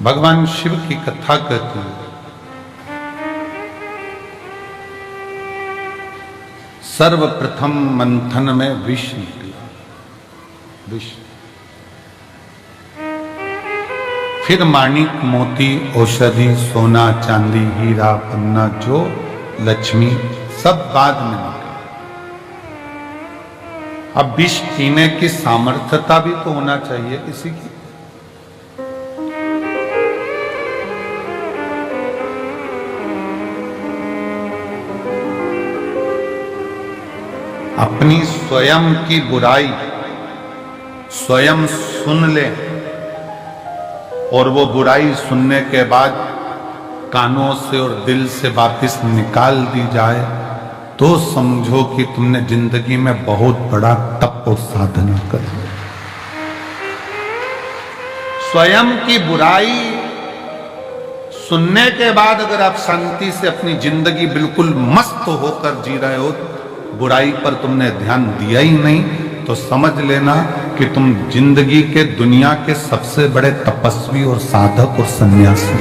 भगवान शिव की कथा कहती है, सर्वप्रथम मंथन में विष निकला, विष। फिर माणिक, मोती, औषधि, सोना, चांदी, हीरा, पन्ना, जो लक्ष्मी, सब बाद में निकला। अब विष पीने की सामर्थ्यता भी तो होना चाहिए किसी की। अपनी स्वयं की बुराई स्वयं सुन ले और वो बुराई सुनने के बाद कानों से और दिल से वापस निकाल दी जाए तो समझो कि तुमने जिंदगी में बहुत बड़ा तप और साधना कर ली। स्वयं की बुराई सुनने के बाद अगर आप शांति से अपनी जिंदगी बिल्कुल मस्त होकर जी रहे हो, बुराई पर तुमने ध्यान दिया ही नहीं, तो समझ लेना कि तुम जिंदगी के दुनिया के सबसे बड़े तपस्वी और साधक और सन्यासी।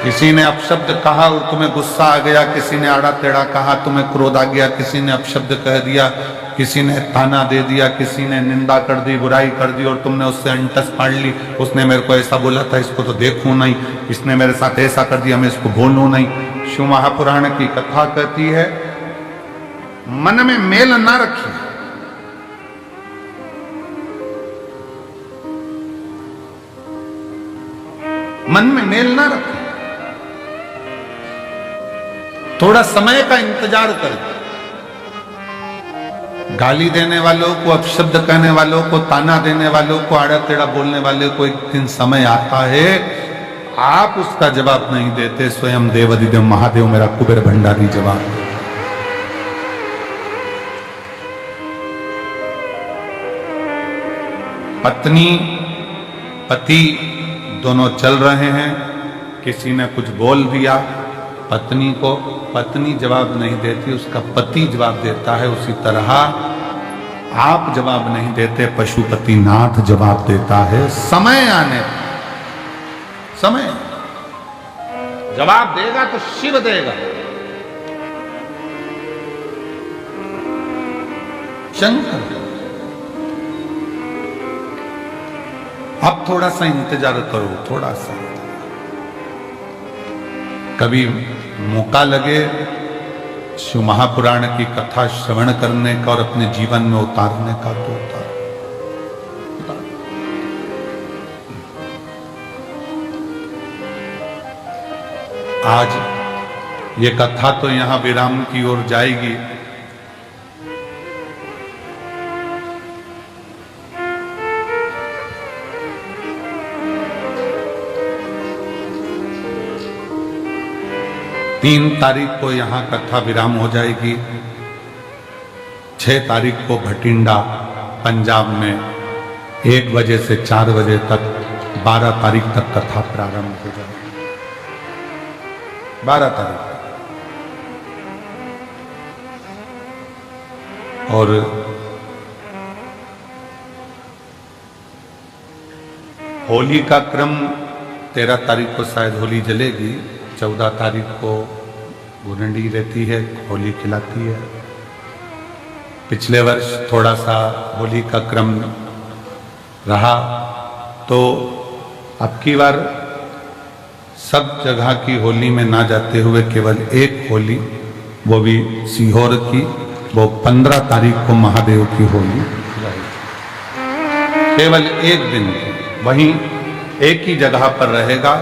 किसी ने अपशब्द कहा और तुम्हें गुस्सा आ गया, किसी ने आड़ा टेढ़ा कहा, तुम्हें क्रोध आ गया, किसी ने अपशब्द कह दिया, किसी ने ताना दे दिया, किसी ने निंदा कर दी, बुराई कर दी और तुमने उससे अंटस फाड़ ली। उसने मेरे को ऐसा बोला था, इसको तो देखूं नहीं, इसने मेरे साथ ऐसा कर दिया, मैं इसको बोलूं नहीं। शिव महापुराण की कथा कहती है, मन में मेल ना रखिए। मन में मेल ना रखें, थोड़ा समय का इंतजार करें। गाली देने वालों को, अपशब्द कहने वालों को, ताना देने वालों को, आड़ा टेढ़ा बोलने वाले को एक दिन समय आता है, आप उसका जवाब नहीं देते, स्वयं देवाधिदेव महादेव मेरा कुबेर भंडारी जवाब दे। पत्नी पति दोनों चल रहे हैं, किसी ने कुछ बोल दिया पत्नी को, पत्नी जवाब नहीं देती, उसका पति जवाब देता है। उसी तरह आप जवाब नहीं देते, पशुपतिनाथ जवाब देता है। समय आने, समय जवाब देगा तो शिव देगा, शंकर। अब थोड़ा सा इंतजार करो, थोड़ा सा। कभी मौका लगे शिव महापुराण की कथा श्रवण करने का और अपने जीवन में उतारने का तो उतार। आज ये कथा तो यहां विराम की ओर जाएगी। तीन तारीख को यहाँ कथा विराम हो जाएगी। 6 तारीख को भटिंडा पंजाब में 1 बजे से 4 बजे तक, 12 तारीख तक कथा प्रारंभ हो जाएगी। 12 तारीख और होली का क्रम 13 तारीख को शायद होली जलेगी, 14 तारीख को गुरंडी रहती है, होली खिलाती है। पिछले वर्ष थोड़ा सा होली का क्रम रहा, तो अब की बार सब जगह की होली में ना जाते हुए केवल एक होली, वो भी सीहोर की, वो 15 तारीख को महादेव की होली, केवल एक दिन वहीं एक ही जगह पर रहेगा।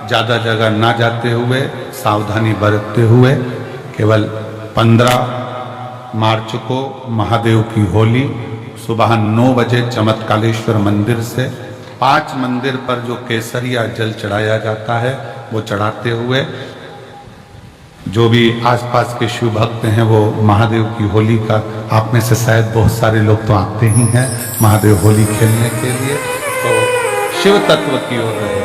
ज्यादा जगह ना जाते हुए, सावधानी बरतते हुए, केवल 15 मार्च को महादेव की होली सुबह 9 बजे चमत्कालेश्वर मंदिर से 5 मंदिर पर जो केसरिया जल चढ़ाया जाता है वो चढ़ाते हुए, जो भी आसपास के शिव भक्त हैं वो महादेव की होली का, आप में से शायद बहुत सारे लोग तो आते ही हैं महादेव होली खेलने के लिए, तो शिव तत्व की ओर रहे।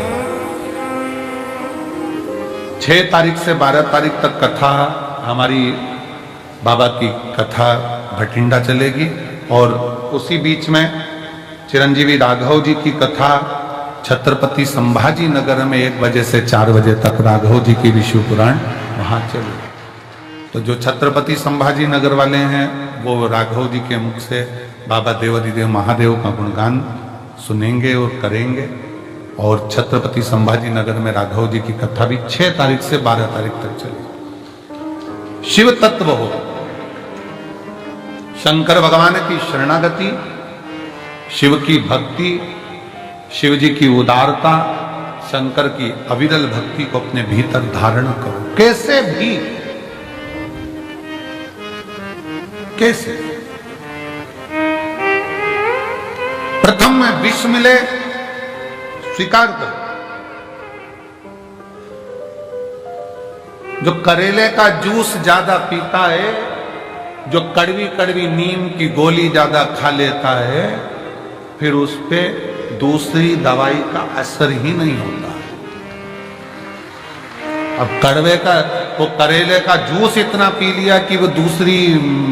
6 तारीख से 12 तारीख तक कथा, हमारी बाबा की कथा भटिंडा चलेगी और उसी बीच में चिरंजीवी राघव जी की कथा छत्रपति संभाजी नगर में 1 बजे से 4 बजे तक राघव जी की विष्णु पुराण वहां चले। तो जो छत्रपति संभाजी नगर वाले हैं वो राघव जी के मुख से बाबा देवाधिदेव महादेव का गुणगान सुनेंगे और करेंगे। और छत्रपति संभाजी नगर में राघव जी की कथा भी 6 तारीख से 12 तारीख तक चलेगी। शिव तत्व हो, शंकर भगवान की शरणागति, शिव की भक्ति, शिव जी की उदारता, शंकर की अविरल भक्ति को अपने भीतर धारण करो। कैसे भी, कैसे प्रथम में विष मिले स्वीकार करो। जो करेले का जूस ज्यादा पीता है, जो कड़वी कड़वी नीम की गोली ज्यादा खा लेता है, फिर उस पे दूसरी दवाई का असर ही नहीं होता। अब कड़वे का वो करेले का जूस इतना पी लिया कि वो दूसरी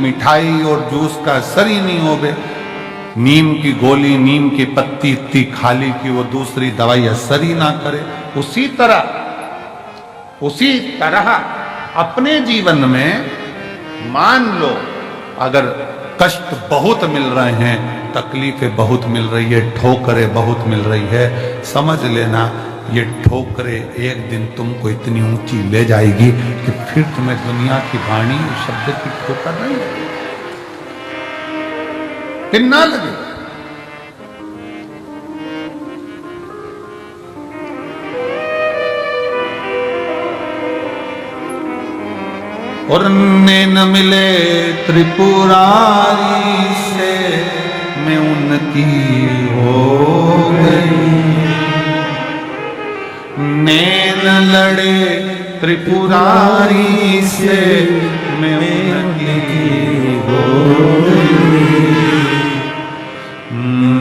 मिठाई और जूस का असर ही नहीं हो गए। नीम की गोली, नीम की पत्ती इतनी खाली कि वो दूसरी दवाई असर ही ना करे। उसी तरह अपने जीवन में मान लो अगर कष्ट बहुत मिल रहे हैं, तकलीफें बहुत मिल रही है, ठोकरें बहुत मिल रही है, समझ लेना ये ठोकरें एक दिन तुमको इतनी ऊंची ले जाएगी कि फिर तुम्हें दुनिया की वाणी शब्द की ठोकर नहीं लगेगी, फिर ना लगे। और नैन मिले त्रिपुरारी से मैं उनकी हो गई, नैन लड़े त्रिपुरारी से मैं उनकी हो गई।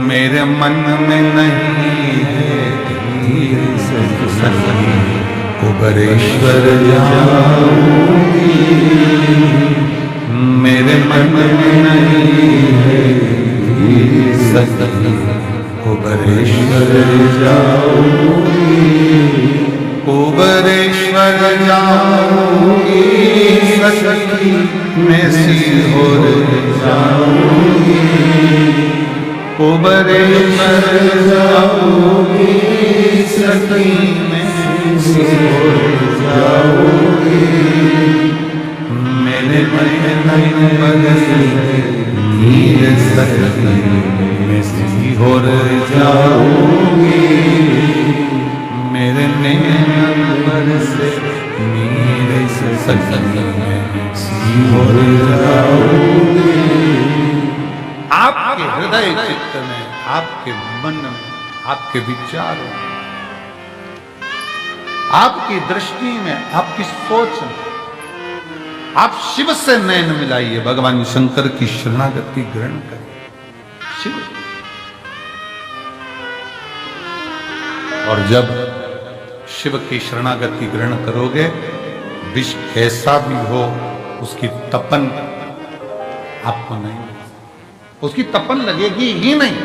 मेरे मन में नहीं है धीर सखी कुबरेश्वर जाऊंगी, मेरे मन में नहीं है धीर सखी कुबरेश्वर जाऊंगी, कुबरेश्वर जाऊंगी सखी मैं सीहोर जाऊंगी, कुबरेश्वर जाऊंगी सखी मैं सीहोर जाऊंगी, मेरे मन नीर सखी मैं सीहोर जाऊंगी, मेरे नैन से नीर सखी मैं सीहोर जाऊंगी। आपके हृदय चित्त में, आपके मन में, आपके विचारों में, आपकी दृष्टि में, आपकी सोच में आप शिव से नैन मिलाइए, भगवान शंकर की शरणागति ग्रहण करें। शिव और जब शिव की शरणागति ग्रहण करोगे, विष कैसा भी हो उसकी तपन आपको नहीं, उसकी तपन लगेगी ही नहीं।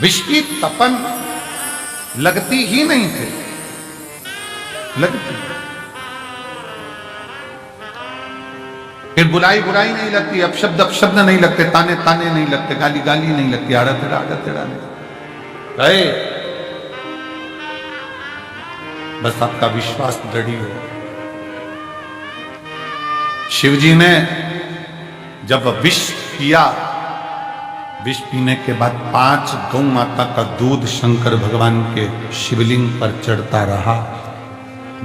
विष की तपन लगती ही नहीं थी, लगती फिर बुराई बुराई नहीं लगती, अपशब्द नहीं लगते, ताने ताने नहीं लगते, गाली गाली नहीं लगती, आड़ा तेड़ा नहीं गए। बस आपका विश्वास दृढ़ हो। शिवजी ने जब विष पिया, विष पीने के बाद 5 गौ माता का दूध शंकर भगवान के शिवलिंग पर चढ़ता रहा।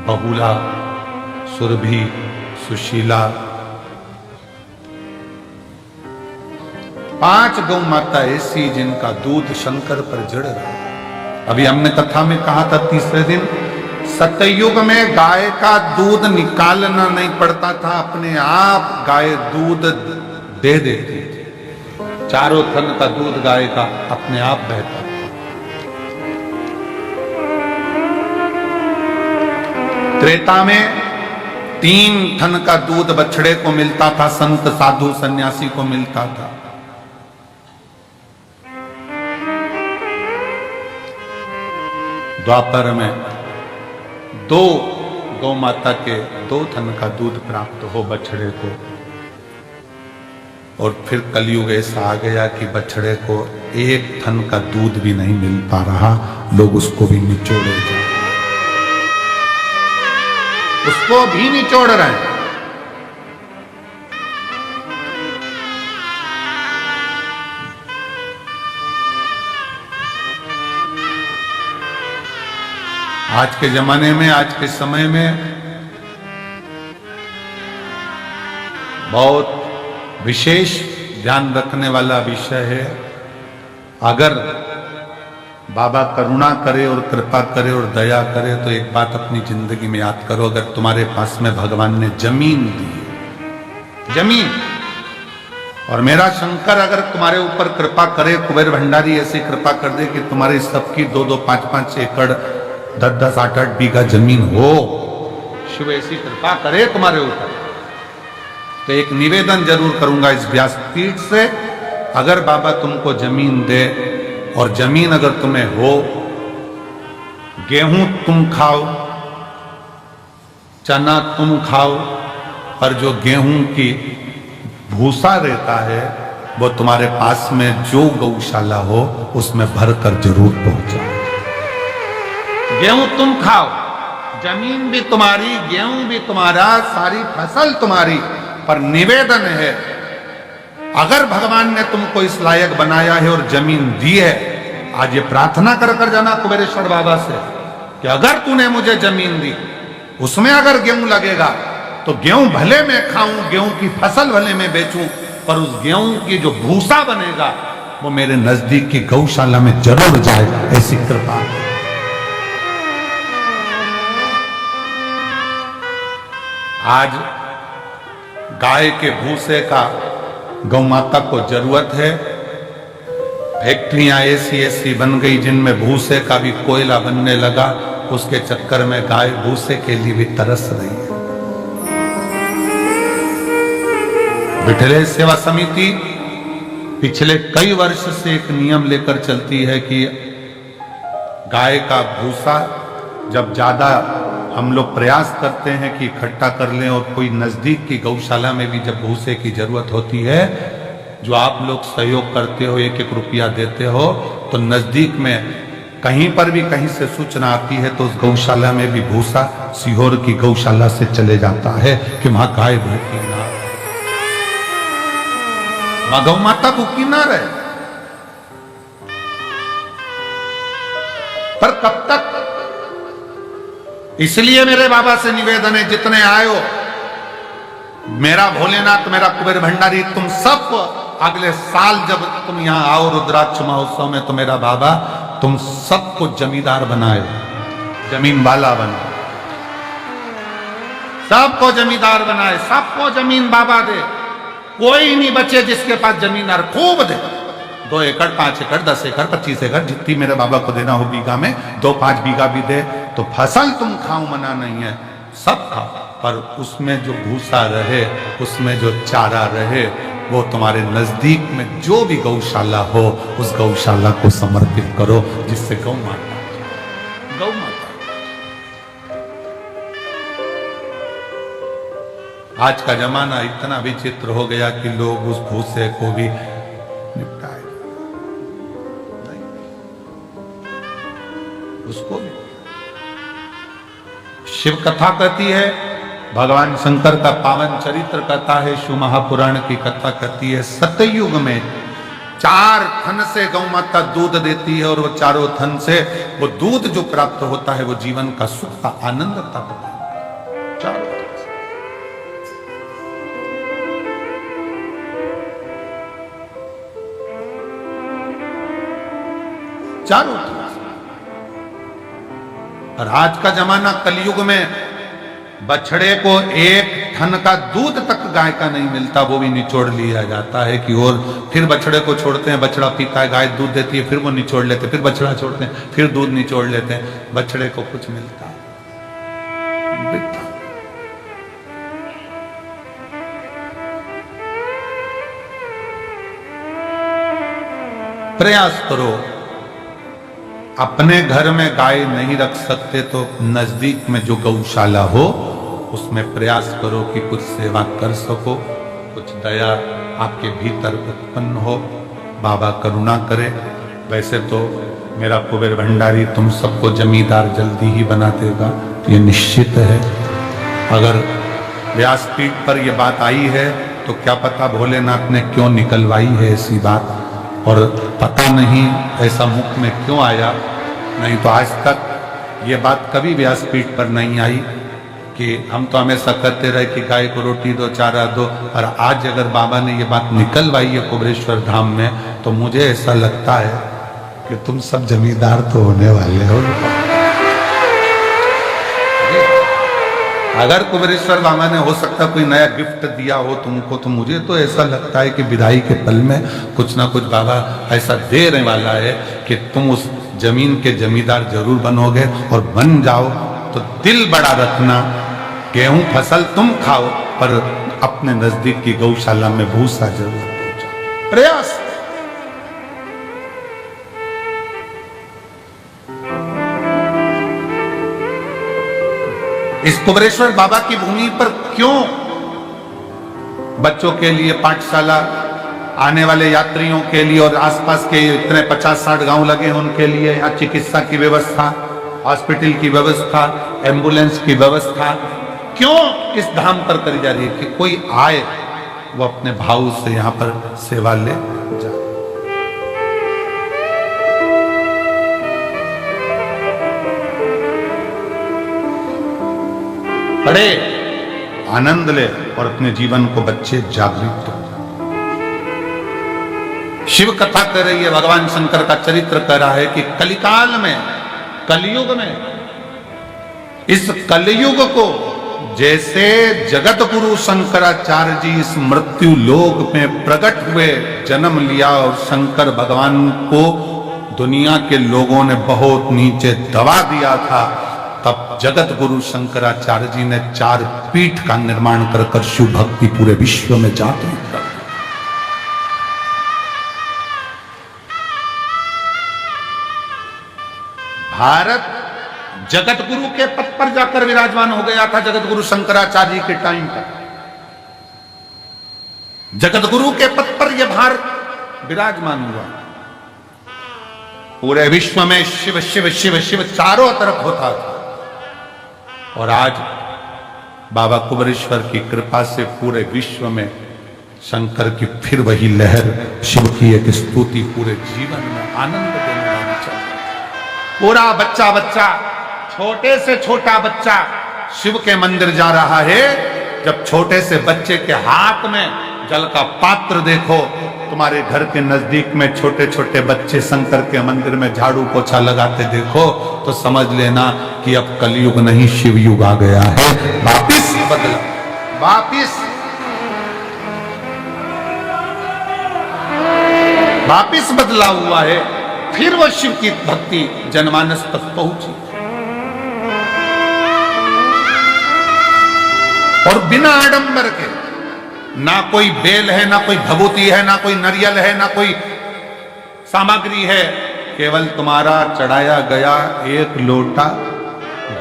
बहुला, सुरभि, सुशीला, 5 गौ माता ऐसी जिनका दूध शंकर पर जड़ रहा। अभी हमने कथा में कहा था तीसरे दिन, सतयुग में गाय का दूध निकालना नहीं पड़ता था, अपने आप गाय दूध दे देती थी। चारों थन का दूध गाय का अपने आप बहता। त्रेता में 3 थन का दूध बछड़े को मिलता था, संत साधु सन्यासी को मिलता था। द्वापर में 2 गौ माता के 2 थन का दूध प्राप्त हो बछड़े को, और फिर कलयुग ऐसा आ गया कि बछड़े को 1 थन का दूध भी नहीं मिल पा रहा, लोग उसको भी निचोड़े जा रहे हैं, उसको भी निचोड़ रहे हैं। आज के जमाने में, आज के समय में बहुत विशेष ध्यान रखने वाला विषय है। अगर बाबा करुणा करे और कृपा करे और दया करे तो एक बात अपनी जिंदगी में याद करो, अगर तुम्हारे पास में भगवान ने जमीन दी, जमीन, और मेरा शंकर अगर तुम्हारे ऊपर कृपा करे, कुबेर भंडारी ऐसी कृपा कर दे कि तुम्हारी सबकी 2-2, 5-5 एकड़, 10-10, 8-8 बीघा जमीन हो, शिव ऐसी कृपा करे तुम्हारे ऊपर, तो एक निवेदन जरूर करूंगा इस व्यासपीठ से, अगर बाबा तुमको जमीन दे और जमीन अगर तुम्हें हो, गेहूं तुम खाओ, चना तुम खाओ, और जो गेहूं की भूसा रहता है वो तुम्हारे पास में जो गौशाला हो उसमें भरकर जरूर पहुंचाओ। गेहूं तुम खाओ, जमीन भी तुम्हारी, गेहूं भी तुम्हारा, सारी फसल तुम्हारी, पर निवेदन है, अगर भगवान ने तुमको इस लायक बनाया है और जमीन दी है, आज ये प्रार्थना कर कर जाना कुबेरेश्वर बाबा से कि अगर तूने मुझे जमीन दी, उसमें अगर गेहूं लगेगा तो गेहूं भले मैं खाऊं, गेहूं की फसल भले मैं बेचूं, पर उस गेहूं की जो भूसा बनेगा वो मेरे नजदीक की गौशाला में जरूर जाए, ऐसी कृपा। आज गाय के भूसे का गौ माता को जरूरत है। फैक्ट्रियां ऐसी ऐसी बन गई जिनमें भूसे का भी कोयला बनने लगा, उसके चक्कर में गाय भूसे के लिए भी तरस रही है। विठलेश सेवा समिति पिछले कई वर्ष से एक नियम लेकर चलती है कि गाय का भूसा जब ज्यादा हम लोग प्रयास करते हैं कि इकट्ठा कर लें, और कोई नजदीक की गौशाला में भी जब भूसे की जरूरत होती है, जो आप लोग सहयोग करते हो, 1-1 रुपया देते हो, तो नजदीक में कहीं पर भी कहीं से सूचना आती है तो उस गौशाला में भी भूसा सीहोर की गौशाला से चले जाता है कि वहां गाय भूखी ना रहे, वहां गौ माता भूखी ना रहे। पर कब तक? इसलिए मेरे बाबा से निवेदन है, जितने आयो, मेरा भोलेनाथ, मेरा कुबेर भंडारी, तुम सब अगले साल जब तुम यहां आओ रुद्राक्ष महोत्सव में, तो मेरा बाबा तुम सबको जमींदार बनाए, जमीन वाला बनाए, सबको जमींदार बनाए, सबको जमीन बाबा दे, कोई नहीं बचे जिसके पास जमीन खूब दे, 2 एकड़, 5 एकड़, 10 एकड़, 25 एकड़, जितनी मेरे बाबा को देना हो बीघा में, 2-5 बीघा भी दे, तो फसल तुम खाओ, मना नहीं है, सब खाओ, पर उसमें जो भूसा रहे, उसमें जो चारा रहे, वो तुम्हारे नजदीक में जो भी गौशाला हो, उस गौशाला को समर्पित करो, जिससे गौ माता, गौ माता। आज का जमाना इतना विचित्र हो गया कि लोग उस भूसे को भी निपटाए, नहीं, उसको भी। शिव कथा कहती है, भगवान शंकर का पावन चरित्र कहता है, शिव महापुराण की कथा कहती है, सतयुग में 4 थन से गौ माता दूध देती है, और वो चारों थन से वो दूध जो प्राप्त होता है वो जीवन का सुख का आनंद प्राप्त होता है, चारों थन से। चारों थन से। और आज का जमाना कलयुग में बछड़े को 1 थन का दूध तक गाय का नहीं मिलता, वो भी निचोड़ लिया जाता है कि, और फिर बछड़े को छोड़ते हैं, बछड़ा पीता है, गाय दूध देती है, फिर वो निचोड़ लेते, फिर बछड़ा छोड़ते हैं, फिर दूध निचोड़ लेते हैं, बछड़े को कुछ मिलता है। प्रयास करो अपने घर में गाय नहीं रख सकते तो नजदीक में जो गौशाला हो उसमें प्रयास करो कि कुछ सेवा कर सको, कुछ दया आपके भीतर उत्पन्न हो, बाबा करुणा करे। वैसे तो मेरा कुबेर भंडारी तुम सबको जमींदार जल्दी ही बना देगा, ये निश्चित है। अगर व्यासपीठ पर यह बात आई है तो क्या पता भोलेनाथ ने क्यों निकलवाई है ऐसी बात, और पता नहीं ऐसा मुख में क्यों आया। नहीं तो आज तक ये बात कभी व्यासपीठ पर नहीं आई कि हम तो हमेशा कहते रहे कि गाय को रोटी दो, चारा दो, और आज अगर बाबा ने ये बात निकलवाई है कुबेरेश्वर धाम में, तो मुझे ऐसा लगता है कि तुम सब जमींदार तो होने वाले हो। अगर कुबेरेश्वर बाबा ने हो सकता कोई नया गिफ्ट दिया हो तुमको, तो मुझे तो ऐसा लगता है कि विदाई के पल में कुछ ना कुछ बाबा ऐसा देने वाला है कि तुम उस जमीन के जमींदार जरूर बनोगे, और बन जाओ तो दिल बड़ा रखना। गेहूं फसल तुम खाओ पर अपने नजदीक की गौशाला में भूसा जरूर पहुंचाओ। प्रयास। इस कुबेरेश्वर बाबा की भूमि पर क्यों बच्चों के लिए पाठशाला, आने वाले यात्रियों के लिए और आसपास के इतने 50-60 गांव लगे हैं उनके लिए यहाँ चिकित्सा की व्यवस्था, हॉस्पिटल की व्यवस्था, एम्बुलेंस की व्यवस्था क्यों इस धाम पर करी जा रही है कि कोई आए वो अपने भाव से यहाँ पर सेवा ले जाए। पढ़े, आनंद ले और अपने जीवन को बच्चे जागृत हो। शिव कथा कर रही है, भगवान शंकर का चरित्र कर रहा है कि कलिकाल में, कलयुग में, इस कलयुग को जैसे जगत गुरु शंकराचार्य जी इस मृत्यु लोक में प्रकट हुए, जन्म लिया और शंकर भगवान को दुनिया के लोगों ने बहुत नीचे दबा दिया था, तब जगत गुरु शंकराचार्य जी ने 4 पीठ का निर्माण कर कर शिव भक्ति पूरे विश्व में जागृत कर। भारत जगत गुरु के पद पर जाकर विराजमान हो गया था जगत गुरु शंकराचार्य जी के टाइम पर। जगत गुरु के पद पर यह भारत विराजमान हुआ। पूरे विश्व में शिव शिव शिव शिव चारों तरफ होता था, और आज बाबा कुबेरेश्वर की कृपा से पूरे विश्व में शंकर की फिर वही लहर, शिव की एक स्तुति पूरे जीवन में आनंद देने वाली चल रही है। पूरा बच्चा बच्चा, छोटे से छोटा बच्चा शिव के मंदिर जा रहा है। जब छोटे से बच्चे के हाथ में जल का पात्र देखो, तुम्हारे घर के नजदीक में छोटे छोटे बच्चे शंकर के मंदिर में झाड़ू पोछा लगाते देखो, तो समझ लेना कि अब कलयुग नहीं शिव युग आ गया है। वापिस बदला, वापिस बदला हुआ है। फिर वो शिव की भक्ति जनमानस तक पहुंची, और बिना आडंबर के, ना कोई बेल है, ना कोई भभूति है, ना कोई नारियल है, ना कोई सामग्री है, केवल तुम्हारा चढ़ाया गया एक लोटा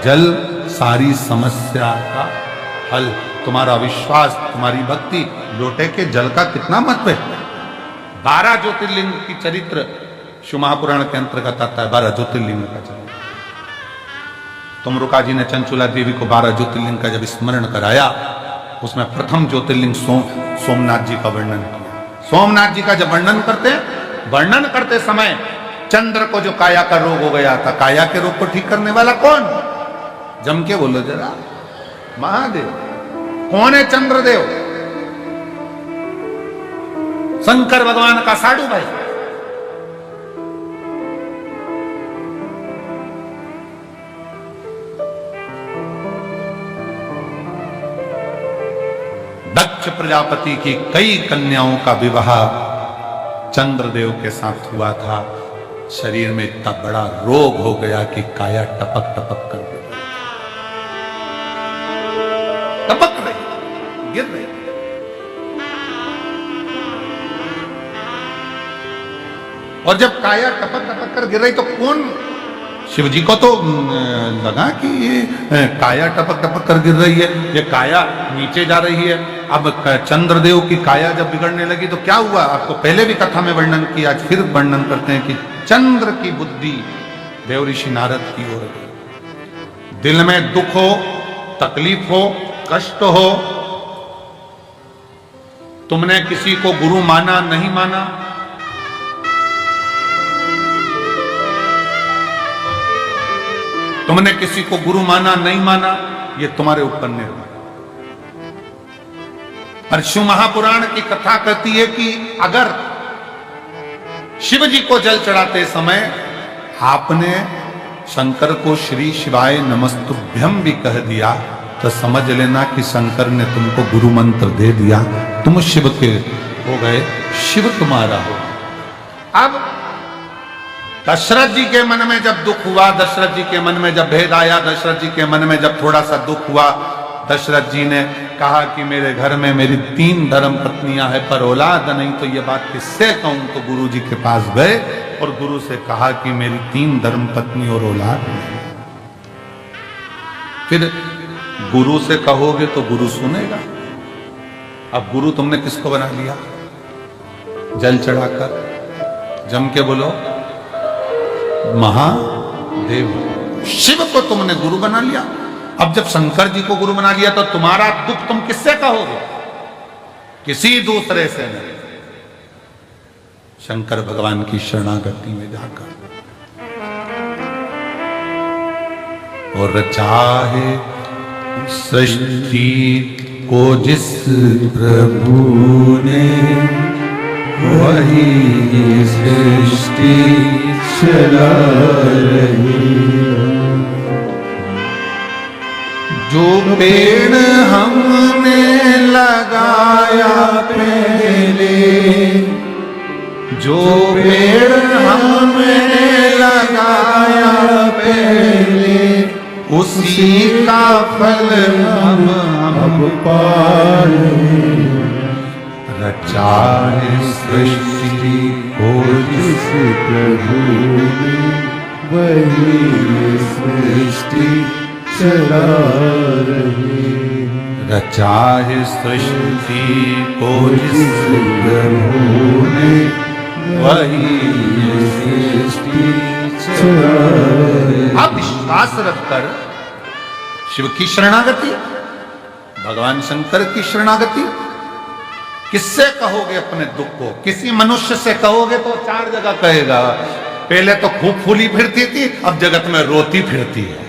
जल सारी समस्या का हल। तुम्हारा विश्वास, तुम्हारी भक्ति, लोटे के जल का कितना महत्व है। 12 ज्योतिर्लिंग की चरित्र शिव महापुराण के अंतर्गत आता है। 12 ज्योतिर्लिंग का चरित्र। तुमरुका जी ने चंचुला देवी को 12 ज्योतिर्लिंग का जब स्मरण कराया, उसमें प्रथम ज्योतिर्लिंग सोमनाथ जी का वर्णन किया। सोमनाथ जी का जब वर्णन करते समय चंद्र को जो काया का रोग हो गया था, काया के रोग को ठीक करने वाला कौन? जम के बोलो जरा, महादेव। कौन है चंद्रदेव? शंकर भगवान का साडू भाई। दक्ष प्रजापति की कई कन्याओं का विवाह चंद्रदेव के साथ हुआ था। शरीर में इतना बड़ा रोग हो गया कि काया टपक टपक कर गिर रही, टपक रही, गिर रही। और जब काया टपक टपक कर गिर रही तो कौन शिव जी को तो लगा कि ये काया टपक टपक कर गिर रही है, ये काया नीचे जा रही है। अब चंद्रदेव की काया जब बिगड़ने लगी तो क्या हुआ, आपको पहले भी कथा में वर्णन किया, आज फिर वर्णन करते हैं कि चंद्र की बुद्धि देव ऋषि नारद की ओर गई। दिल में दुख हो, तकलीफ हो, कष्ट हो, तुमने किसी को गुरु माना नहीं माना, तुमने किसी को गुरु माना नहीं माना, ये तुम्हारे ऊपर निर्भर। पर शिव महापुराण की कथा कहती है कि अगर शिव जी को जल चढ़ाते समय आपने शंकर को श्री शिवाय नमस्तुभ्यम भी कह दिया तो समझ लेना कि शंकर ने तुमको गुरु मंत्र दे दिया, तुम शिव के हो गए, शिव तुम्हारा हो। अब दशरथ जी के मन में जब दुख हुआ, दशरथ जी के मन में जब भेद आया, दशरथ जी के मन में जब थोड़ा सा दुख हुआ, दशरथ जी ने कहा कि मेरे घर में मेरी 3 धर्म पत्नियां हैं पर औलाद नहीं, तो ये बात किससे कहूं। तो गुरु जी के पास गए और गुरु से कहा कि मेरी 3 धर्म पत्नी और औलाद नहीं। फिर गुरु से कहोगे तो गुरु सुनेगा। अब गुरु तुमने किसको बना लिया, जल चढ़ाकर, जम के बोलो महादेव, शिव को तुमने गुरु बना लिया। अब जब शंकर जी को गुरु बना लिया तो तुम्हारा दुख तुम किससे कहोगे, किसी दूसरे से नहीं, शंकर भगवान की शरणागति में जाकर। और चाहे सृष्टि को जिस प्रभु ने, वही सृष्टि चला रही। जो पेड़ हमने लगाया पहले, जो पेड़ हमने लगाया पहले, उसी का फल हम अब पाए। रचा है सृष्टि को जिस प्रभु ने, वही सृष्टि चला रही। रचा है सृष्टि को जिस प्रभु ने, वही सृष्टि चला रही। अब विश्वास रखकर शिव की शरणागति, भगवान शंकर की शरणागति, किससे कहोगे अपने दुख को, किसी मनुष्य से कहोगे तो 4 जगह कहेगा। पहले तो खूब फूली फिरती थी, अब जगत में रोती फिरती है।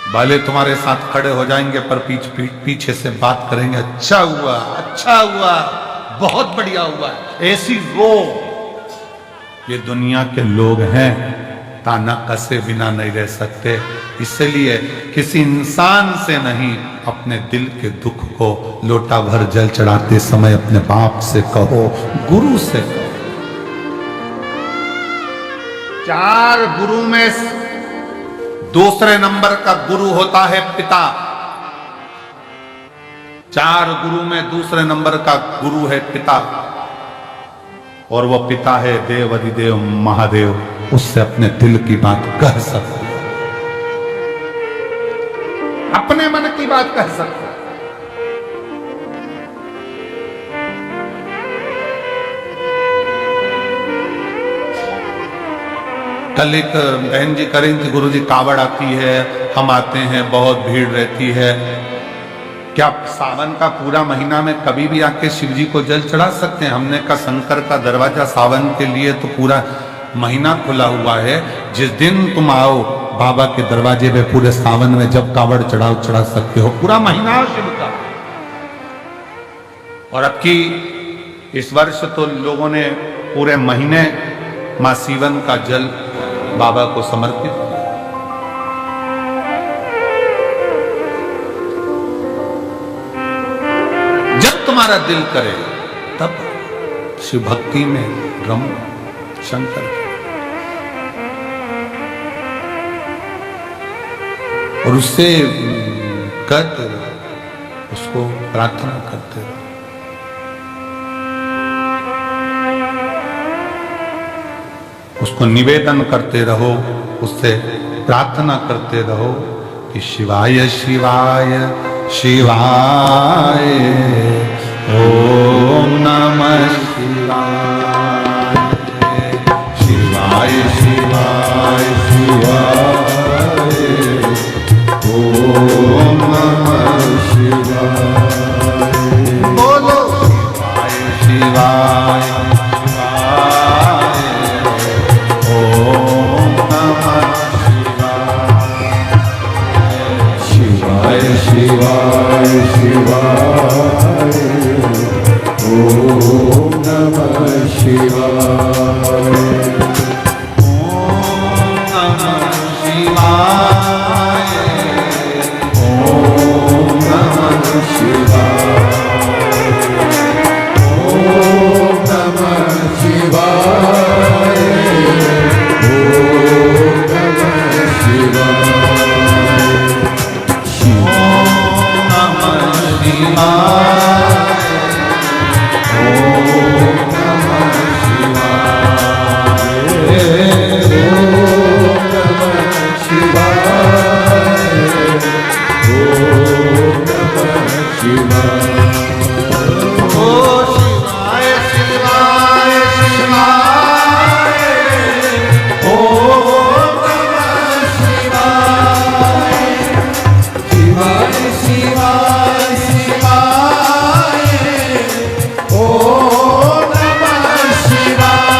भले तुम्हारे साथ खड़े हो जाएंगे पर पीछे से बात करेंगे, अच्छा हुआ, अच्छा हुआ, बहुत बढ़िया हुआ, ऐसी रो। ये दुनिया के लोग हैं, ताना कसे बिना नहीं रह सकते। इसलिए किसी इंसान से नहीं, अपने दिल के दुख को लोटा भर जल चढ़ाते समय अपने बाप से कहो, गुरु से कहो। 4 गुरु में दूसरे नंबर का गुरु होता है पिता। 4 गुरु में दूसरे नंबर का गुरु है पिता, और वो पिता है देव अधिदेव महादेव। उससे अपने दिल की बात कह सकते, अपने मन की बात कह सकते। कल एक बहन जी कह रही थी, गुरु जी कावड़ आती है, हम आते हैं, बहुत भीड़ रहती है, क्या सावन का पूरा महीना में कभी भी आके शिव जी को जल चढ़ा सकते हैं? हमने कहा शंकर का दरवाजा सावन के लिए तो पूरा महीना खुला हुआ है। जिस दिन तुम आओ बाबा के दरवाजे पे, पूरे सावन में जब कावड़ चढ़ाओ चढ़ा सकते हो, पूरा महीना शिव का। और अब की इस वर्ष तो लोगों ने पूरे महीने मां सीवन का जल बाबा को समर्पित किया। जब तुम्हारा दिल करे तब शिव भक्ति में रमो, शंकर, और उससे कहते रहो, उसको प्रार्थना करते रहो। उसको निवेदन करते रहो, उससे प्रार्थना करते रहो कि शिवाय शिवाय शिवाय ओम नमः शिवाय, शिवाय शिवाय शिवाय ओम नमः शिवाय। बोलो शिवाय शिवाय शिवाय ओम नमः शिवाय, शिवाय शिवाय ओम नमः शिवाय, ओम नमः शिवाय ओम नमः शिवाय, ओम नमः शिवाय ओम नमः शिवाय, ओम नमः शिवाय ओम नमः शिवाय, ओम नमः शिवाय ओम नमः शिवाय। ओ शिवाय शिवाय शिवाय ओम नमः शिवाय, शिवाय शिवाय शिवाय ओम नमः शिवाय।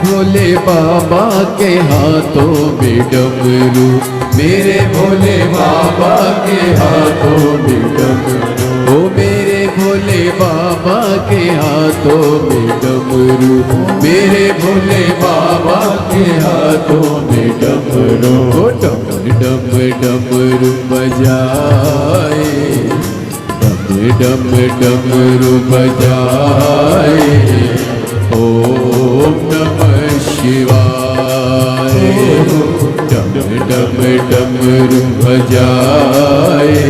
भोले बाबा के हाथों में डमरू, मेरे भोले बाबा के हाथों में डमरू, ओ मेरे भोले बाबा के हाथों में डमरू, मेरे भोले बाबा के हाथों में डमरू, ओ डम डम डमरू बजाए, डम डम डमरू बजाए, ओम नमः शिवाय, डम डम डमरू बजाए,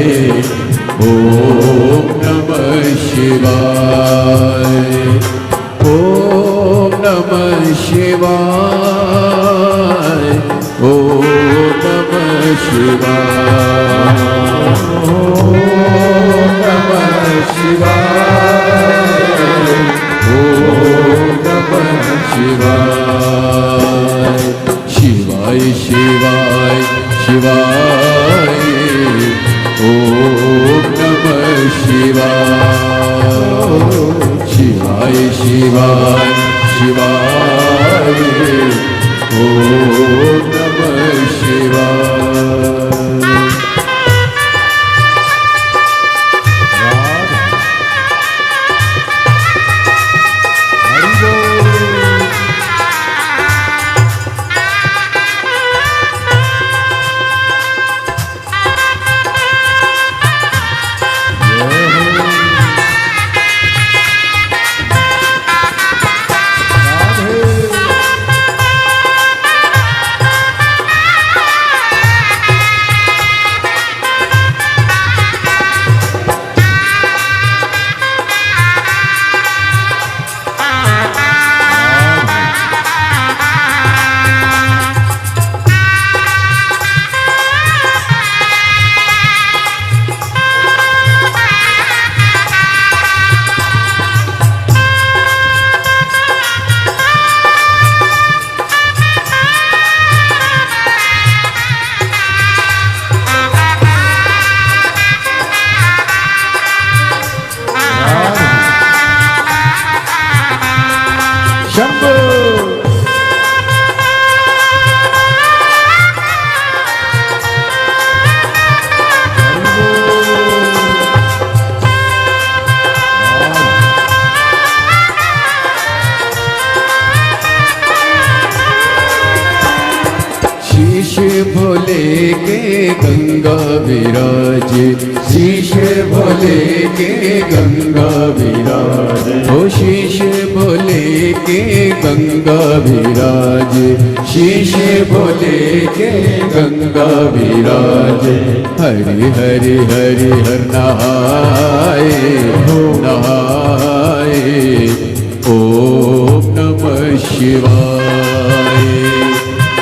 ओम नमः शिवाय, ओम नमः शिवाय, ओम नमः शिवाय, ओम नमः शिवाय, ओम नमः शिवाय, शिवाय शिवाय शिवाय ओम नमः शिवाय, शिवाय शिवाय शिवाय ओम नमः शिवाय। भोले के गंगा विराजे, शीश भोले के गंगा विराजे, ओ शीश भोले के गंगा विराजे, शीश भोले के गंगा विराजे। हरि हरि हरि हर नहाए नहाए, ओम नमः शिवाय।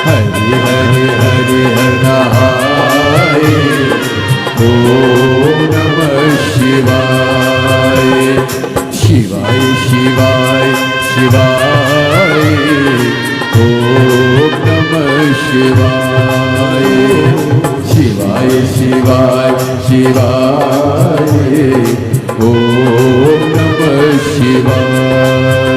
हरि हरि हरि हर नहाए, ओम नमः शिवाय। शिवाय शिवाय शिवाय, ओम नमः शिवाय। शिवाय शिवाय शिवाय, ओम नमः शिवाय।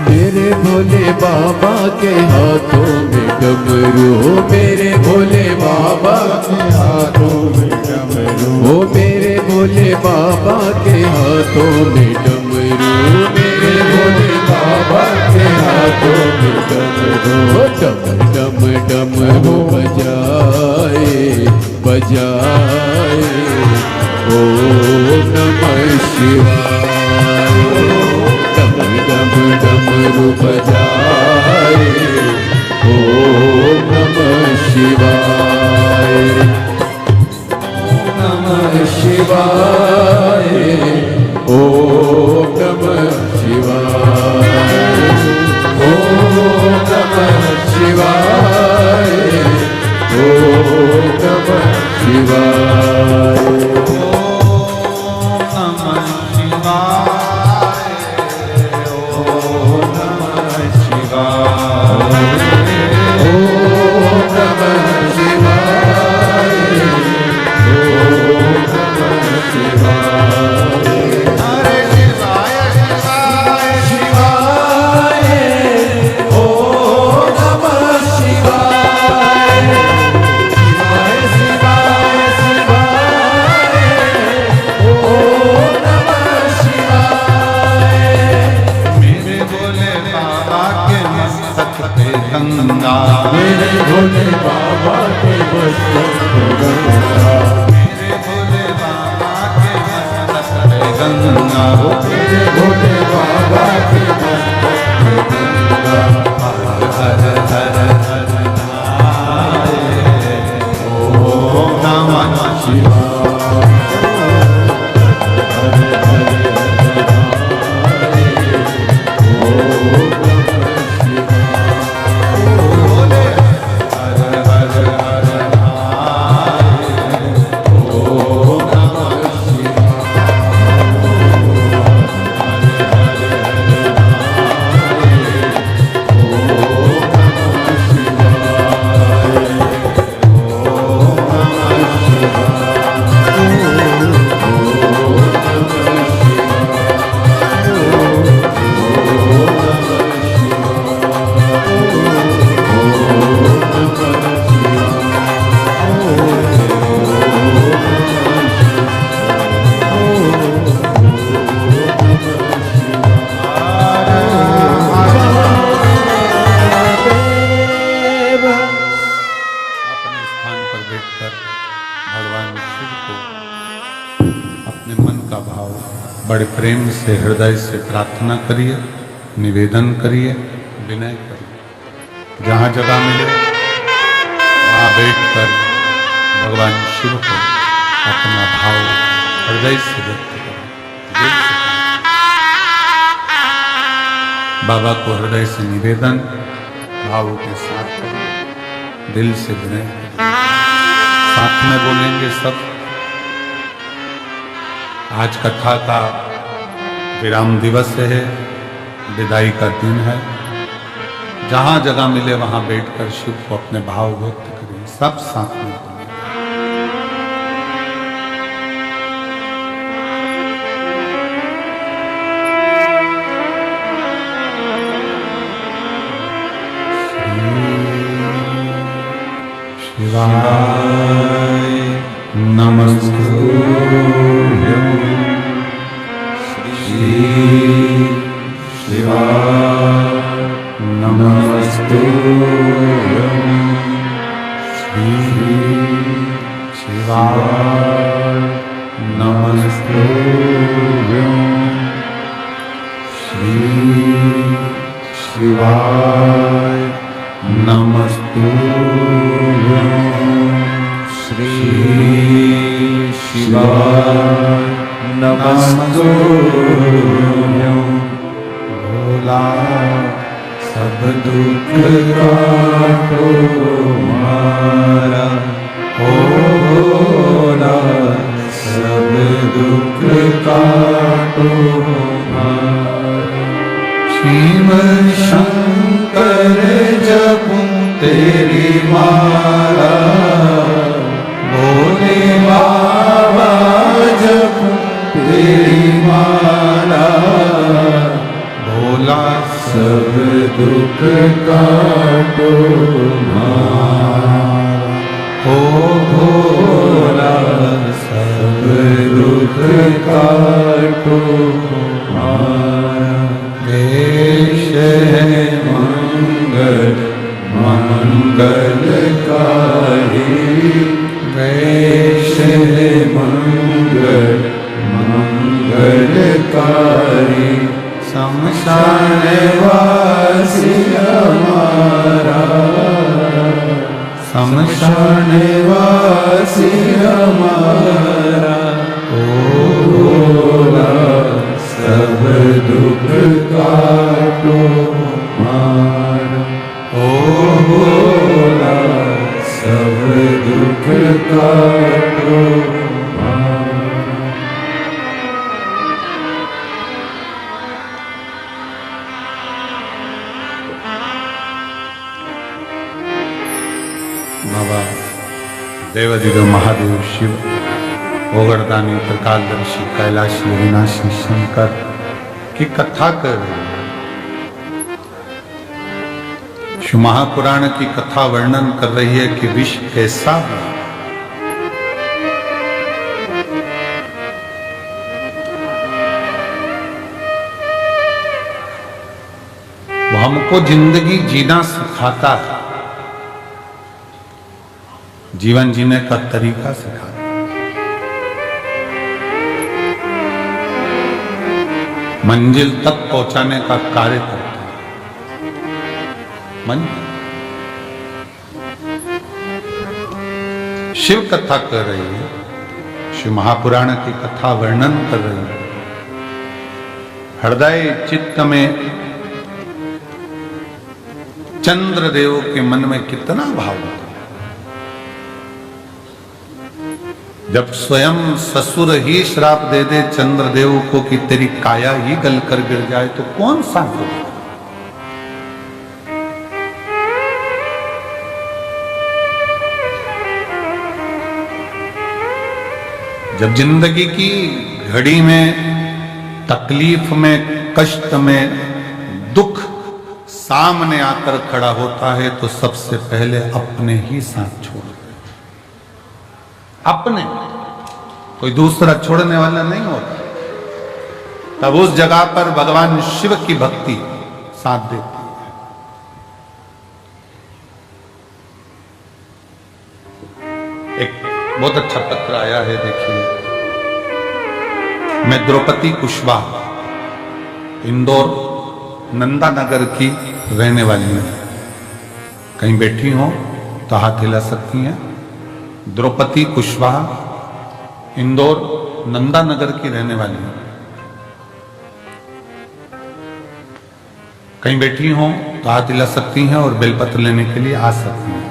मेरे भोले बाबा के हाथों में डमरू, मेरे भोले बाबा के हाथों में डमरू, ओ मेरे भोले बाबा के हाथों में डमरू, मेरे भोले बाबा के हाथों में डमरू। डम डम डमरू बजाए बजाए, ओम नमः शिवाय। डम डम डमरू बजाए, ओम नमः शिवाय। ओम नमः शिवाय, ओम नमः शिवाय। ओम नमः शिवाय, ओम नमः शिवाय। गंगा मेरे भोले बाबा के मस्तक पे गंगा, मेरे भोले बाबा के मस्तक पे गंगा, मेरे भोले बाबा के मस्तक पे गंगा। हर हर हर ओम नमः शिवाय। Oh को अपने मन का भाव बड़े प्रेम से हृदय से प्रार्थना करिए, निवेदन करिए, विनय करिए। जहाँ जगह मिले वहाँ बैठकर भगवान शिव को अपना भाव हृदय से व्यक्त करें, दिल से करें। बाबा को हृदय से निवेदन भावों के साथ करें, दिल से विनय करें। साथ में बोलेंगे सब। आज कथा का विराम दिवस है, विदाई का दिन है। जहां जगह मिले वहां बैठकर शिव को अपने भाव व्यक्त करें, सब साथ में बोलें। शिवाय नमस्तुभ्यं श्री शिवाय नमस्तुभ्यं श्री शिवाय नमस्तुभ्यं श्री शिवाय नमस्तुभ्यं श्री शिवाय नमस्तुभ्यं। भोला सब दुख काटो मारा, ओ भोला सब दुख काटो मारा। शिव शंकर जपूं तेरी माला, भोले बाबा जपूं तेरी माला। भोला सब दुख काटो मारा, ओ भोला सब दुख काटो मारा। देश है मंगल मंगलकारी, देश है मंगल मंगलकारी। शमशान वासी हमारा, शमशान वासी हमारा। ओ भोला सब दुख काटो मारा, ओ भोला सब दुख काटो मारा। बाबा देवादिदेव महादेव शिव, ओगरदानी, त्रिकालदर्शी, कैलाशी, अविनाशी शंकर की कथा कर रहे हैं। शिव महापुराण की कथा वर्णन कर रही है कि विष कैसा है। वो हमको जिंदगी जीना सिखाता है, जीवन जीने का तरीका सिखाता है। मंजिल तक पहुंचाने का कार्य करता है। शिव कथा कर रही है, शिव महापुराण की कथा वर्णन कर रही है। हृदय चित्त में चंद्रदेव के मन में कितना भाव होता है। जब स्वयं ससुर ही श्राप दे दे चंद्रदेव को कि तेरी काया ही गलकर गिर जाए तो कौन सा होगा। जब जिंदगी की घड़ी में तकलीफ में कष्ट में दुख सामने आकर खड़ा होता है तो सबसे पहले अपने ही साथ छोड़, अपने, कोई दूसरा छोड़ने वाला नहीं होता। तब उस जगह पर भगवान शिव की भक्ति साथ देती है। एक बहुत अच्छा पत्र आया है, देखिए। मैं द्रौपदी कुशवाहा, इंदौर नंदा नगर की रहने वाली हूँ। कहीं बैठी हो तो हाथ हिला सकती हैं। द्रौपदी कुशवाहा, इंदौर नंदा नगर की रहने वाली हूँ। कहीं बैठी हो तो हाथ हिला सकती हैं और बेलपत्र लेने के लिए आ सकती हैं।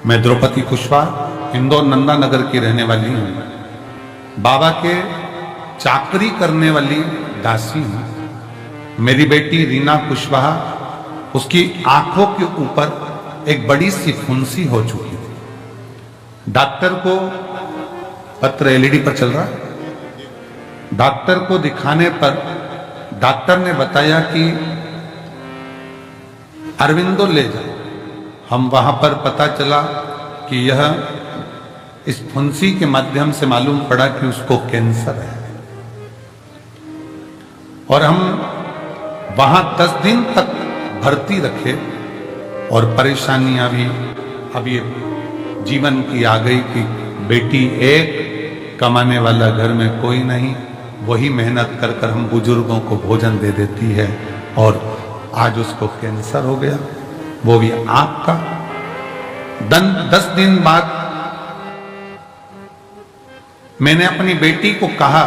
मैं द्रौपदी कुशवाहा, इंदौर नंदा नगर की रहने वाली हूँ। बाबा के चाकरी करने वाली दासी हूँ। मेरी बेटी रीना कुशवाहा, उसकी आंखों के ऊपर एक बड़ी सी फुंसी हो चुकी थी। डॉक्टर को, पत्र एलईडी पर चल रहा है, डॉक्टर को दिखाने पर डॉक्टर ने बताया कि अरविंदो ले जाओ। हम वहां पर पता चला कि यह इस फुंसी के माध्यम से मालूम पड़ा कि उसको कैंसर है, और हम वहां 10 दिन तक भर्ती रखे। और परेशानियां भी अब ये जीवन की आ गई कि बेटी एक, कमाने वाला घर में कोई नहीं, वही मेहनत कर कर हम बुजुर्गों को भोजन दे देती है, और आज उसको कैंसर हो गया, वो भी आंख का। 10 दिन बाद मैंने अपनी बेटी को कहा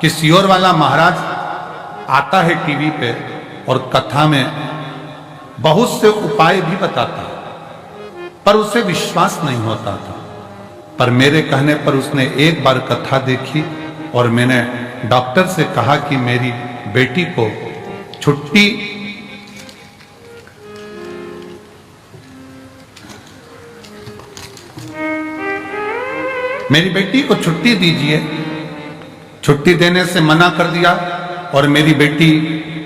कि सियोर वाला महाराज आता है टीवी पे और कथा में बहुत से उपाय भी बताता है, पर उसे विश्वास नहीं होता था। पर मेरे कहने पर उसने एक बार कथा देखी और मैंने डॉक्टर से कहा कि मेरी बेटी को छुट्टी दीजिए। छुट्टी देने से मना कर दिया और मेरी बेटी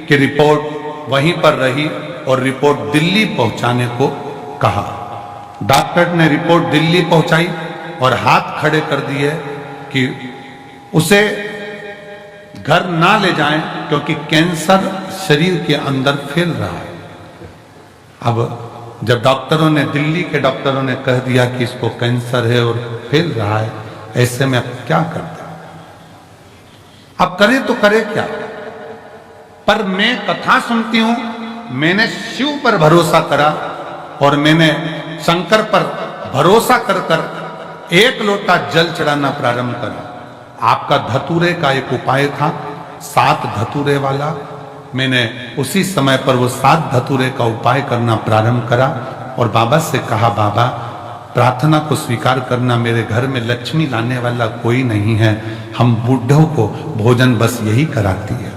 की रिपोर्ट वहीं पर रही और रिपोर्ट दिल्ली पहुंचाने को कहा। डॉक्टर ने रिपोर्ट दिल्ली पहुंचाई और हाथ खड़े कर दिए कि उसे घर ना ले जाएं क्योंकि कैंसर शरीर के अंदर फैल रहा है। अब जब डॉक्टरों ने, दिल्ली के डॉक्टरों ने कह दिया कि इसको कैंसर है और फैल रहा है, ऐसे में अब क्या करते, अब करे तो करे क्या। पर मैं कथा सुनती हूं, मैंने शिव पर भरोसा करा और मैंने शंकर पर भरोसा कर कर 1 लोटा जल चढ़ाना प्रारंभ करा। आपका धतूरे का एक उपाय था, 7 धतूरे वाला। मैंने उसी समय पर वो 7 धतूरे का उपाय करना प्रारंभ करा और बाबा से कहा, बाबा प्रार्थना को स्वीकार करना, मेरे घर में लक्ष्मी लाने वाला कोई नहीं है, हम बूढ़ों को भोजन बस यही कराती है,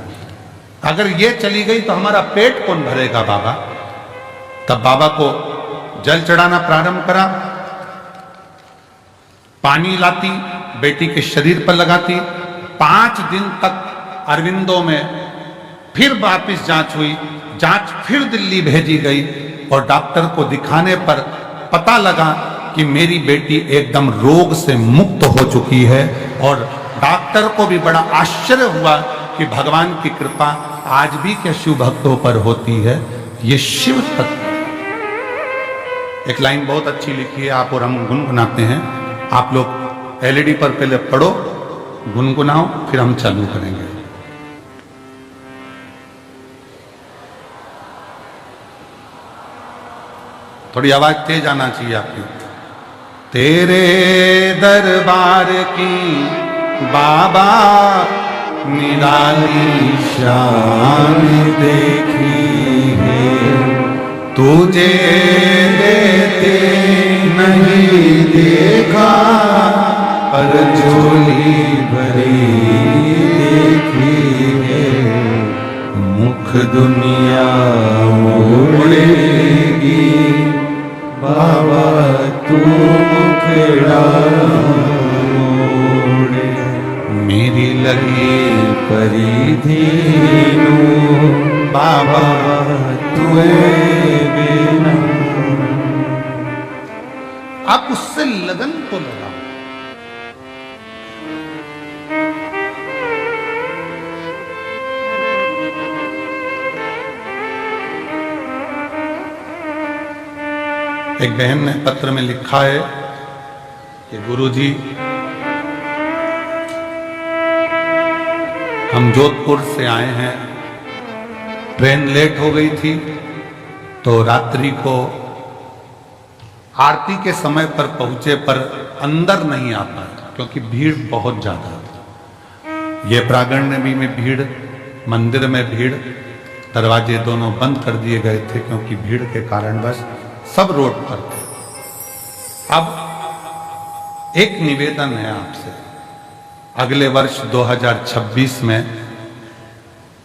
अगर ये चली गई तो हमारा पेट कौन भरेगा बाबा। तब बाबा को जल चढ़ाना प्रारंभ करा, पानी लाती, बेटी के शरीर पर लगाती। 5 दिन तक अरविंदो में फिर वापिस जांच हुई, जांच फिर दिल्ली भेजी गई और डॉक्टर को दिखाने पर पता लगा कि मेरी बेटी एकदम रोग से मुक्त हो चुकी है। और डॉक्टर को भी बड़ा आश्चर्य हुआ कि भगवान की कृपा आज भी के शिव भक्तों पर होती है। ये शिव तत्व। एक लाइन बहुत अच्छी लिखी है, आप और हम गुनगुनाते हैं। आप लोग एलईडी पर पहले पढ़ो, गुनगुनाओ, फिर हम चालू करेंगे। थोड़ी आवाज तेज आना चाहिए आपकी। तेरे दरबार की बाबा निराली शान देखी है, तुझे देते नहीं देखा, पर झोली भरी देखी है, मुख दुनिया मोड़ेगी, बाबा तू मुखड़ा मोड़े, मेरी लगी परिधीनु, बाबा तुए बिना। आप उससे लगन को लगाओ। एक बहन ने पत्र में लिखा है कि गुरुजी, हम जोधपुर से आए हैं, ट्रेन लेट हो गई थी, तो रात्रि को आरती के समय पर पहुंचे पर अंदर नहीं आ पाए क्योंकि भीड़ बहुत ज्यादा थी। ये प्रांगण में भीड़, मंदिर में भीड़, दरवाजे दोनों बंद कर दिए गए थे क्योंकि भीड़ के कारण बस सब रोड पर थे। अब एक निवेदन है आपसे, अगले वर्ष 2026 में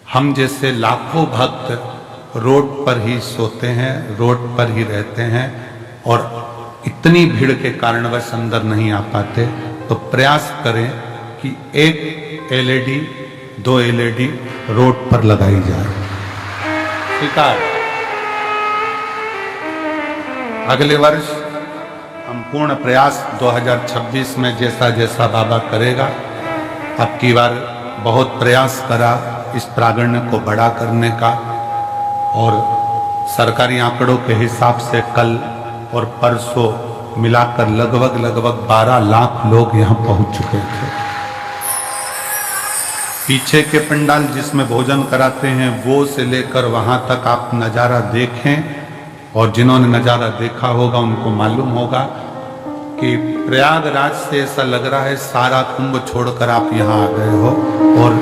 हम जैसे लाखों भक्त रोड पर ही सोते हैं, रोड पर ही रहते हैं और इतनी भीड़ के कारणवश अंदर नहीं आ पाते, तो प्रयास करें कि एक एलईडी, 2 एलईडी रोड पर लगाई जाए। स्वीकार। अगले वर्ष हम पूर्ण प्रयास 2026 में जैसा जैसा बाबा करेगा, अब की बार बहुत प्रयास करा इस प्रांगण को बड़ा करने का, और सरकारी आंकड़ों के हिसाब से कल और परसों मिलाकर लगभग 12 लाख लोग यहाँ पहुंच चुके थे। पीछे के पंडाल जिसमें भोजन कराते हैं वो से लेकर वहां तक आप नज़ारा देखें, और जिन्होंने नज़ारा देखा होगा उनको मालूम होगा कि प्रयागराज से ऐसा लग रहा है सारा कुंभ छोड़कर आप यहाँ आ गए हो और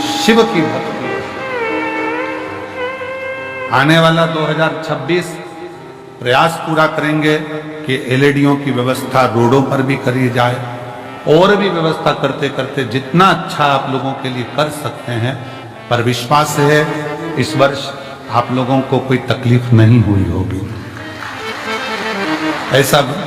शिव की भक्ति। आने वाला 2026 प्रयास पूरा करेंगे कि एलईडीओं की व्यवस्था रोडों पर भी करी जाए, और भी व्यवस्था करते करते जितना अच्छा आप लोगों के लिए कर सकते हैं। पर विश्वास है इस वर्ष आप लोगों को कोई तकलीफ नहीं हुई होगी। ऐसा